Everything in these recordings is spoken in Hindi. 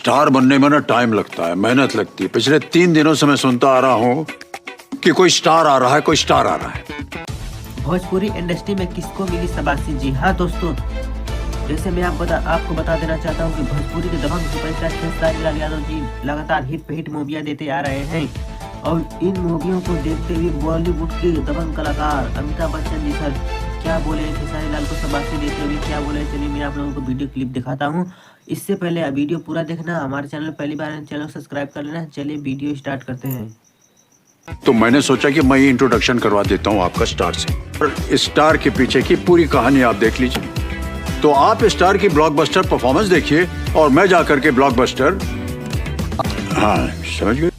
स्टार बनने में ना टाइम लगता है, मेहनत लगती है। पिछले 3 दिनों से मैं सुनता आ रहा हूँ कि कोई स्टार आ रहा है, कोई स्टार आ रहा है। भोजपुरी इंडस्ट्री में किसको मिली शाबाशी? जी हाँ दोस्तों, जैसे मैं आपको बता देना चाहता हूँ कि भोजपुरी के दबंग सुपरस्टार खेसारी लाल यादव जी लगातार हिट पे हिट मूवियाँ देते आ रहे हैं और इन मूवियों को देखते हुए बॉलीवुड के दबंग कलाकार अमिताभ बच्चन जी सर क्या बोले खेसारी लाल को शाबाशी देते हुए क्या बोले, चलिए मैं आप लोगों को वीडियो क्लिप दिखाता हूँ। इससे पहले वीडियो पूरा देखना, हमारे चैनल पहली बार है चैनल सब्सक्राइब कर लेना। चलिए वीडियो स्टार्ट करते हैं। तो मैंने सोचा कि मैं ये इंट्रोडक्शन करवा देता हूँ आपका स्टार से, और स्टार के पीछे की पूरी कहानी आप देख लीजिए। तो आप स्टार की ब्लॉकबस्टर परफॉर्मेंस देखिए और मैं जाकर के ब्लॉकबस्टर, हाँ समझ गए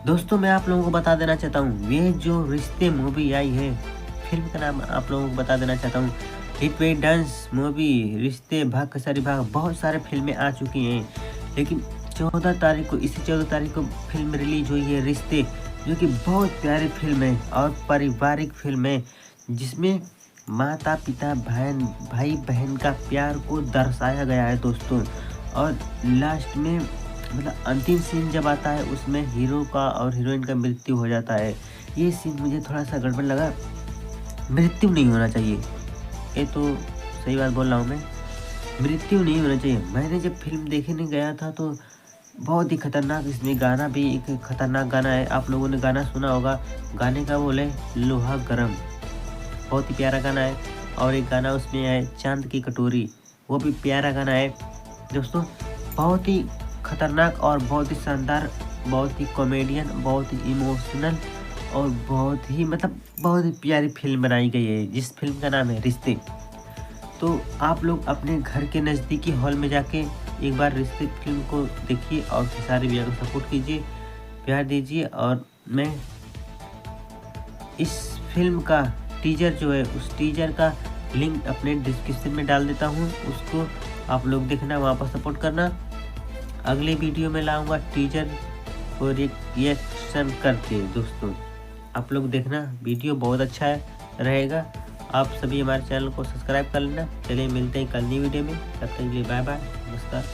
दोस्तों, मैं आप लोगों को बता देना चाहता हूँ ये जो रिश्ते मूवी आई है, फिल्म का नाम आप लोगों को बता देना चाहता हूँ। हिट पे डांस मूवी रिश्ते भाग कसारी भाग, बहुत सारे फिल्में आ चुकी हैं, लेकिन 14 तारीख को, इसी 14 तारीख को फिल्म रिलीज हुई है रिश्ते, जो कि बहुत प्यारी फिल्म है और पारिवारिक फिल्म है, जिसमें माता पिता भाई बहन का प्यार को दर्शाया गया है दोस्तों। और लास्ट में मतलब अंतिम सीन जब आता है उसमें हीरो का और हीरोइन का मृत्यु हो जाता है। ये सीन मुझे थोड़ा सा गड़बड़ लगा, मृत्यु नहीं होना चाहिए, ये तो सही बात बोल रहा हूँ मैं, मृत्यु नहीं होना चाहिए। मैंने जब फिल्म देखने गया था तो बहुत ही खतरनाक, इसमें गाना भी एक खतरनाक गाना है, आप लोगों ने गाना सुना होगा, गाने का बोले लोहा गरम, बहुत ही प्यारा गाना है। और एक गाना उसमें है चांद की कटोरी, वो भी प्यारा गाना है दोस्तों। बहुत ही खतरनाक और बहुत ही शानदार, बहुत ही कॉमेडियन, बहुत ही इमोशनल और बहुत ही मतलब बहुत ही प्यारी फिल्म बनाई गई है, जिस फिल्म का नाम है रिश्ते। तो आप लोग अपने घर के नज़दीकी हॉल में जाके एक बार रिश्ते फिल्म को देखिए और खेसारी भैया को सपोर्ट कीजिए, प्यार दीजिए। और मैं इस फिल्म का टीजर जो है, उस टीजर का लिंक अपने डिस्क्रिप्शन में डाल देता हूँ, उसको आप लोग देखना, वहाँ पर सपोर्ट करना। अगले वीडियो में लाऊंगा टीजर को रिएक्शन करके दोस्तों, आप लोग देखना, वीडियो बहुत अच्छा रहेगा। आप सभी हमारे चैनल को सब्सक्राइब कर लेना। चलिए मिलते हैं कल नई वीडियो में, तब तक के लिए बाय बाय, नमस्कार।